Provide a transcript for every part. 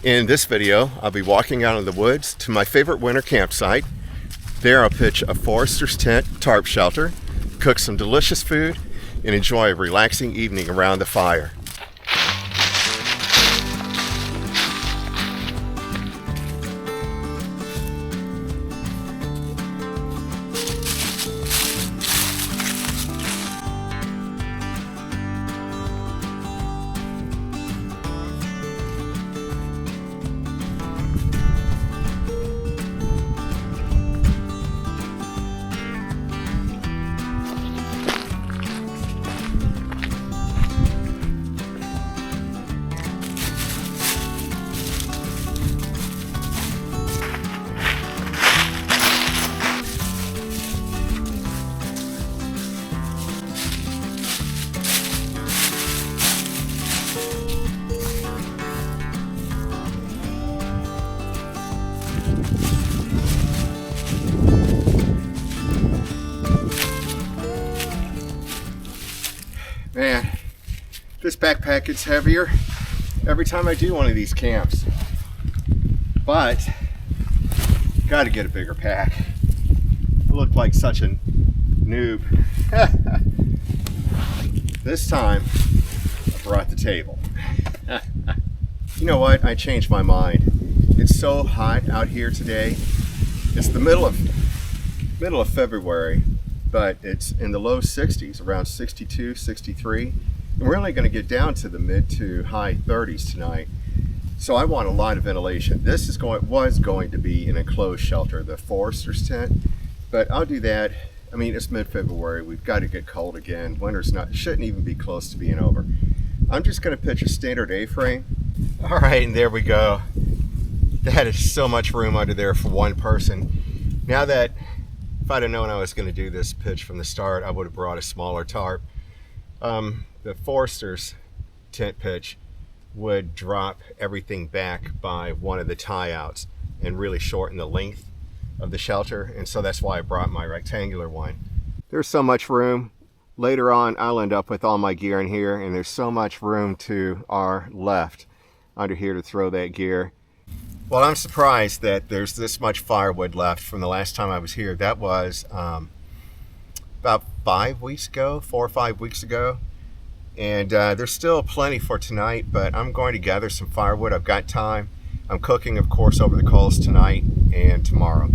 In this video, I'll be walking out in the woods to my favorite winter campsite. There I'll pitch a forester's tent tarp shelter, cook some delicious food, and enjoy a relaxing evening around the fire. Man, this backpack gets heavier every time I do one of these camps. But, gotta get a bigger pack. I look like such a noob. This time, I brought the table. You know what? I changed my mind. It's so hot out here today. It's the middle of February, but it's in the low 60s, around 62, 63. And we're only going to get down to the mid to high 30s tonight. So I want a lot of ventilation. This was going to be an enclosed shelter, the forester's tent, but I'll do that. I mean, it's mid-February. We've got to get cold again. Winter's shouldn't even be close to being over. I'm just going to pitch a standard A-frame. All right, and there we go. That is so much room under there for one person. Now that, if I'd have known I was going to do this pitch from the start, I would have brought a smaller tarp. The forester's tent pitch would drop everything back by one of the tie-outs and really shorten the length of the shelter, and so that's why I brought my rectangular one. There's so much room. Later on, I'll end up with all my gear in here, and there's so much room to our left under here to throw that gear. Well, I'm surprised that there's this much firewood left from the last time I was here. That was about 5 weeks ago, 4 or 5 weeks ago. And there's still plenty for tonight, but I'm going to gather some firewood. I've got time. I'm cooking, of course, over the coals tonight and tomorrow.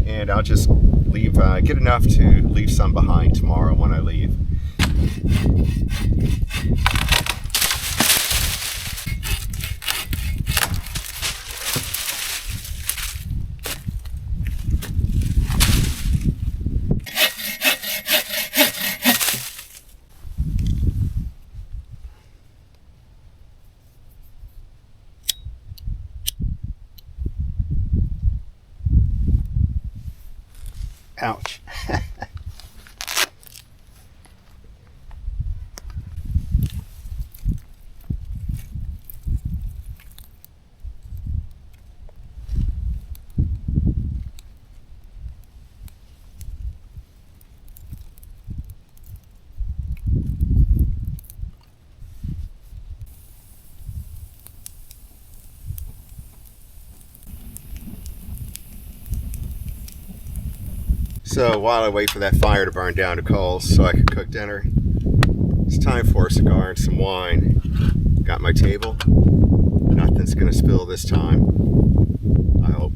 And I'll just leave, get enough to leave some behind tomorrow when I leave. Ouch. So while I wait for that fire to burn down to coals so I can cook dinner, it's time for a cigar and some wine. Got my table. Nothing's gonna spill this time, I hope.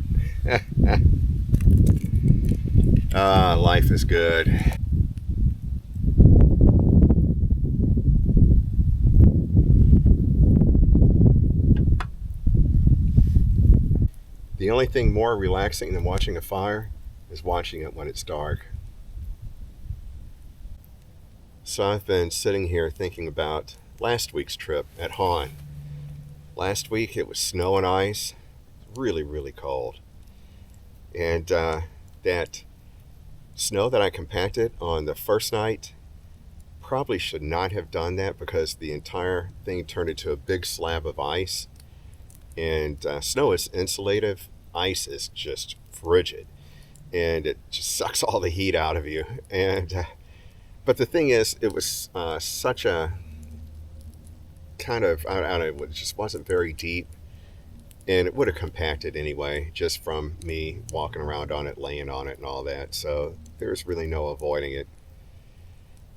Life is good. The only thing more relaxing than watching a fire is watching it when it's dark. So I've been sitting here thinking about last week's trip at Hahn. Last week it was snow and ice, really, really cold. And that snow that I compacted on the first night, probably should not have done that because the entire thing turned into a big slab of ice. And snow is insulative, ice is just frigid. And it just sucks all the heat out of you. And but the thing is, it was such a kind of, I don't know, it just wasn't very deep. And it would have compacted anyway, just from me walking around on it, laying on it, and all that. So there's really no avoiding it.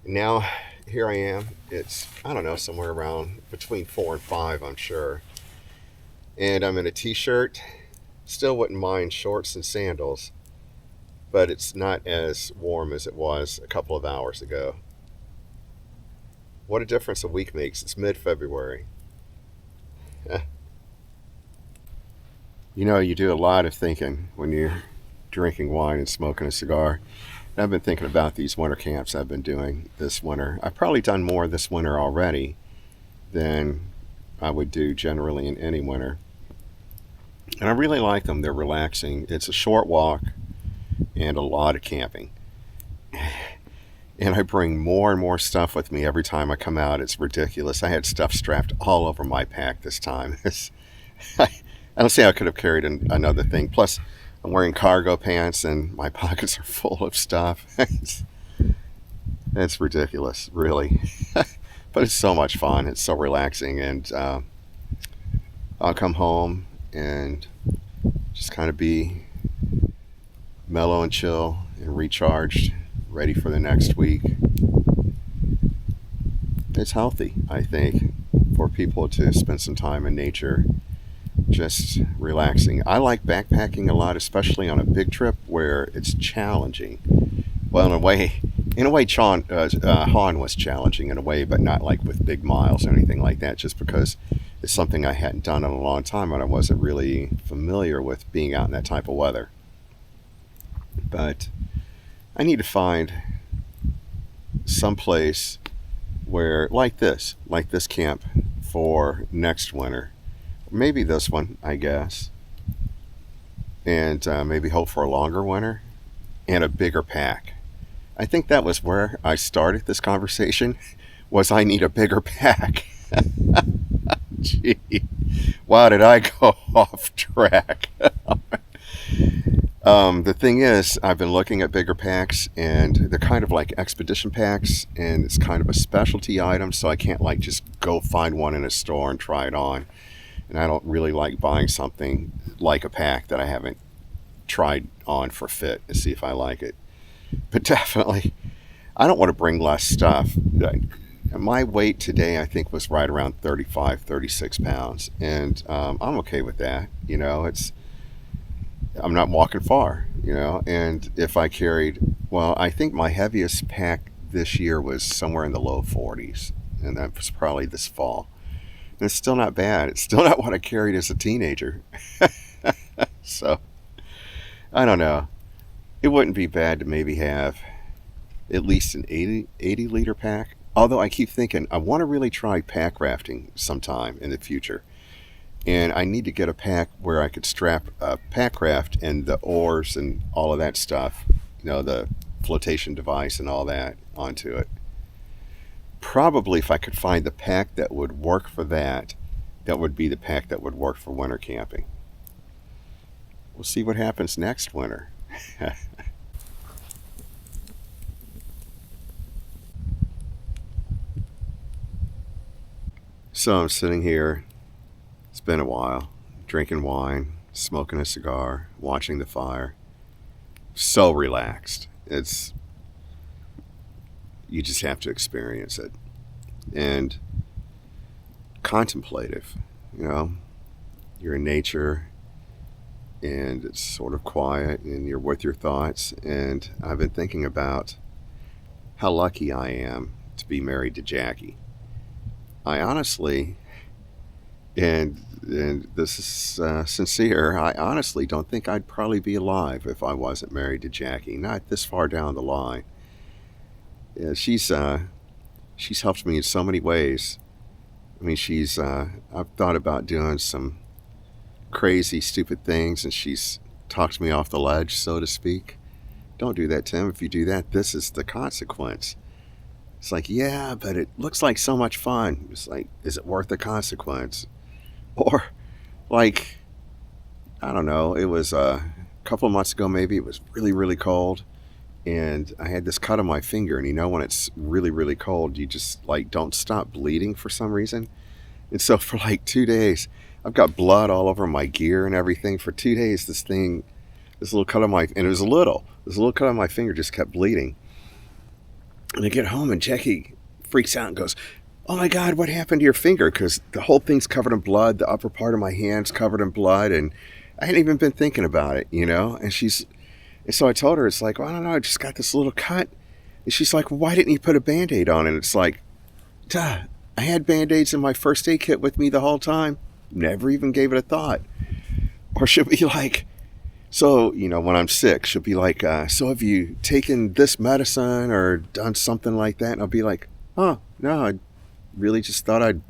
Now, here I am. It's, I don't know, somewhere around between 4 and 5, I'm sure. And I'm in a t shirt. Still wouldn't mind shorts and sandals, but it's not as warm as it was a couple of hours ago. What a difference a week makes. It's mid February. You know, you do a lot of thinking when you're drinking wine and smoking a cigar. And I've been thinking about these winter camps I've been doing this winter. I've probably done more this winter already than I would do generally in any winter. And I really like them. They're relaxing. It's a short walk and a lot of camping. And I bring more and more stuff with me every time I come out. It's ridiculous. I had stuff strapped all over my pack this time. I don't see how I could have carried another thing. Plus, I'm wearing cargo pants and my pockets are full of stuff. It's ridiculous, really. But it's so much fun. It's so relaxing. And I'll come home and just kind of be mellow and chill and recharged, ready for the next week. It's healthy, I think, for people to spend some time in nature, just relaxing. I like backpacking a lot, especially on a big trip where it's challenging. Well, in a way, Han was challenging in a way, but not like with big miles or anything like that, just because it's something I hadn't done in a long time and I wasn't really familiar with being out in that type of weather. But I need to find some place where, like this camp for next winter. Maybe this one, I guess. And maybe hope for a longer winter and a bigger pack. I think that was where I started this conversation, was I need a bigger pack. Gee, why did I go off track? The thing is, I've been looking at bigger packs, and they're kind of like expedition packs, and it's kind of a specialty item, so I can't like just go find one in a store and try it on. And I don't really like buying something like a pack that I haven't tried on for fit to see if I like it. But definitely, I don't want to bring less stuff. My weight today, I think, was right around 35, 36 pounds, and I'm okay with that. You know, I'm not walking far, you know, and if I carried, well, I think my heaviest pack this year was somewhere in the low 40s, and that was probably this fall. And it's still not bad. It's still not what I carried as a teenager. So, I don't know. It wouldn't be bad to maybe have at least an 80 liter pack. Although I keep thinking, I want to really try pack rafting sometime in the future. And I need to get a pack where I could strap a pack raft and the oars and all of that stuff, you know, the flotation device and all that onto it. Probably if I could find the pack that would work for that, that would be the pack that would work for winter camping. We'll see what happens next winter. So I'm sitting here, it's been a while, drinking wine, smoking a cigar, watching the fire. So relaxed. You just have to experience it. And contemplative, you know. You're in nature and it's sort of quiet and you're with your thoughts. And I've been thinking about how lucky I am to be married to Jackie. I honestly, and this is sincere, I honestly don't think I'd probably be alive if I wasn't married to Jackie. Not this far down the line. Yeah, she's helped me in so many ways. I mean, I've thought about doing some crazy, stupid things, and she's talked me off the ledge, so to speak. Don't do that, Tim. If you do that, this is the consequence. It's like, yeah, but it looks like so much fun. It's like, is it worth the consequence? Or, like, I don't know, it was a couple of months ago maybe, it was really, really cold, and I had this cut on my finger, and you know when it's really, really cold, you just, like, don't stop bleeding for some reason. And so for, like, 2 days, I've got blood all over my gear and everything. For 2 days, this little cut on my, and this little cut on my finger just kept bleeding. And I get home and Jackie freaks out and goes, "Oh my God, what happened to your finger?" Because the whole thing's covered in blood. The upper part of my hand's covered in blood. And I hadn't even been thinking about it, and so I told her, it's like, "Well, I don't know, I just got this little cut." And she's like, "Why didn't you put a Band-Aid on it?" And it's like, duh, I had Band-Aids in my first aid kit with me the whole time. Never even gave it a thought. Or she'll be like, so, when I'm sick, she'll be like, "So have you taken this medicine or done something like that?" And I'll be like, "Oh, no, I really just thought I'd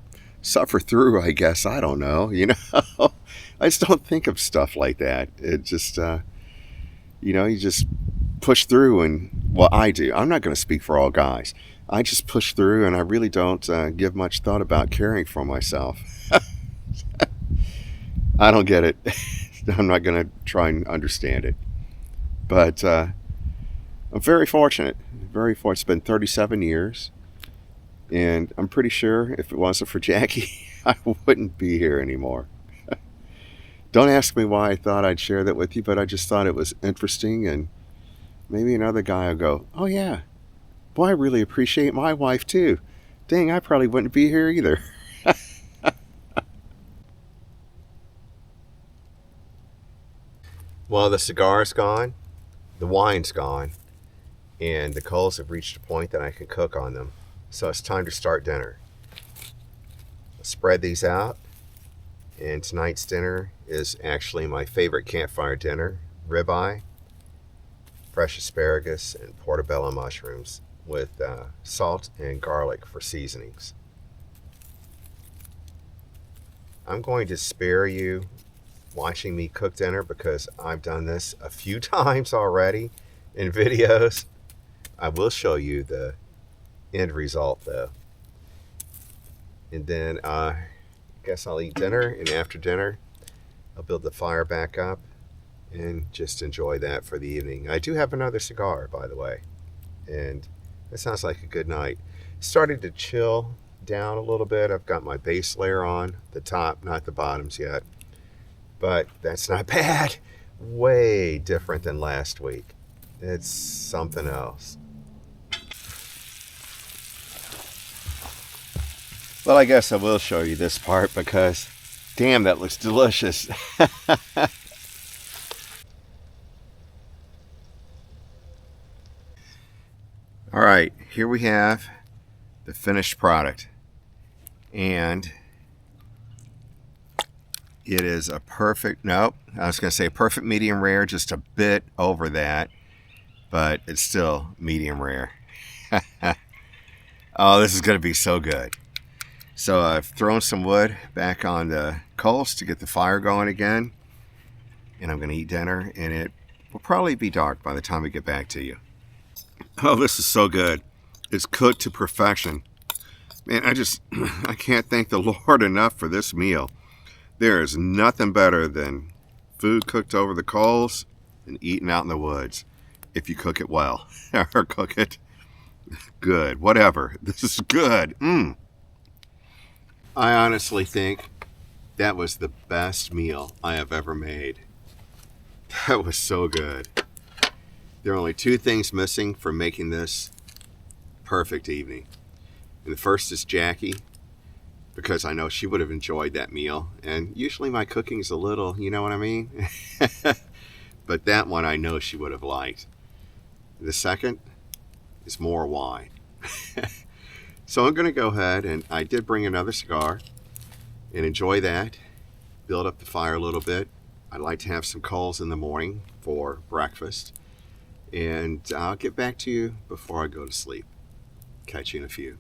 suffer through, I guess. I don't know, I just don't think of stuff like that. It just, you just push through and, well, I do. I'm not going to speak for all guys. I just push through and I really don't give much thought about caring for myself. I don't get it. I'm not going to try and understand it. But I'm very fortunate. Very fortunate. It's been 37 years. And I'm pretty sure if it wasn't for Jackie, I wouldn't be here anymore. Don't ask me why I thought I'd share that with you, but I just thought it was interesting. And maybe another guy will go, "Oh yeah, boy, I really appreciate my wife too. Dang, I probably wouldn't be here either." Well, the cigar's gone, the wine's gone, and the coals have reached a point that I can cook on them. So it's time to start dinner. I'll spread these out, and tonight's dinner is actually my favorite campfire dinner: ribeye, fresh asparagus, and portobello mushrooms with salt and garlic for seasonings. I'm going to spare you watching me cook dinner because I've done this a few times already in videos. I will show you the end result though. And then I guess I'll eat dinner, and after dinner I'll build the fire back up and just enjoy that for the evening. I do have another cigar, by the way, and it sounds like a good night. Starting to chill down a little bit. I've got my base layer on the top, not the bottoms yet, but that's not bad. Way different than last week. It's something else. Well, I guess I will show you this part because, damn, that looks delicious. All right, here we have the finished product. And it is a perfect, nope, I was going to say perfect medium rare, just a bit over that, but it's still medium rare. Oh, this is going to be so good. So I've thrown some wood back on the coals to get the fire going again, and I'm going to eat dinner, and it will probably be dark by the time we get back to you. Oh, this is so good. It's cooked to perfection. Man, I can't thank the Lord enough for this meal. There is nothing better than food cooked over the coals and eaten out in the woods, if you cook it well, or cook it good, whatever. This is good. I honestly think that was the best meal I have ever made. That was so good. There are only two things missing for making this perfect evening. And the first is Jackie, because I know she would have enjoyed that meal. And usually my cooking's a little, you know what I mean? But that one I know she would have liked. The second is more wine. So I'm going to go ahead, and I did bring another cigar, and enjoy that. Build up the fire a little bit. I like to have some coals in the morning for breakfast. And I'll get back to you before I go to sleep. Catch you in a few.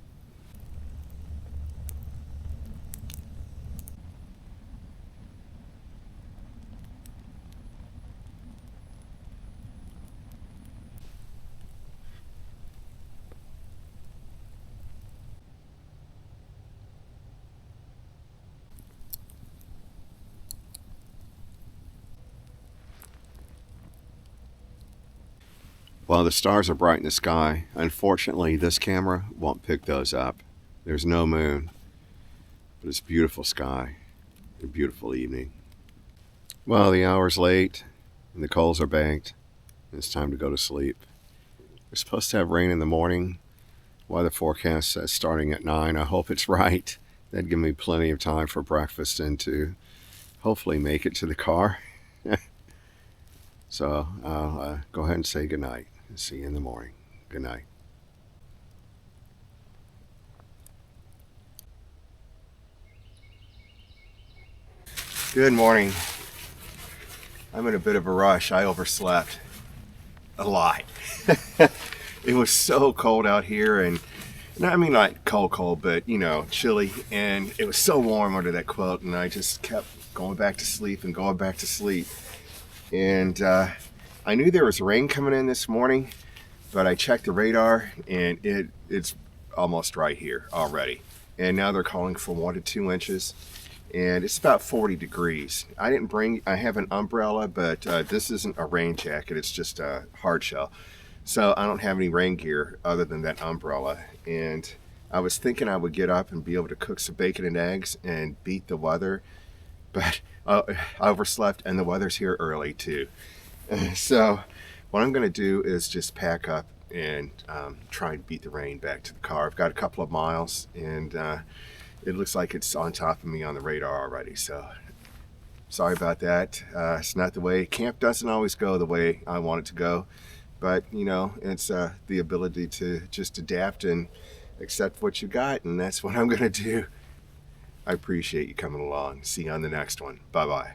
While the stars are bright in the sky, unfortunately this camera won't pick those up. There's no moon, but it's beautiful sky. A beautiful evening. Well, the hour's late and the coals are banked. It's time to go to sleep. We're supposed to have rain in the morning. Weather forecast says starting at 9. I hope it's right. That'd give me plenty of time for breakfast and to hopefully make it to the car. So I'll go ahead and say goodnight and see you in the morning. Good night. Good morning. I'm in a bit of a rush. I overslept a lot. It was so cold out here, and I mean not cold, but chilly, and it was so warm under that quilt, and I just kept going back to sleep and going back to sleep. And I knew there was rain coming in this morning, but I checked the radar, and it's almost right here already. And now they're calling for 1 to 2 inches, and it's about 40 degrees. I have an umbrella, but this isn't a rain jacket, it's just a hard shell. So I don't have any rain gear other than that umbrella. And I was thinking I would get up and be able to cook some bacon and eggs and beat the weather, but I overslept, and the weather's here early too. So what I'm gonna do is just pack up and try and beat the rain back to the car. I've got a couple of miles, and it looks like it's on top of me on the radar already. So sorry about that. It's not the way, camp doesn't always go the way I want it to go. But, it's the ability to just adapt and accept what you got, and that's what I'm going to do. I appreciate you coming along. See you on the next one. Bye-bye.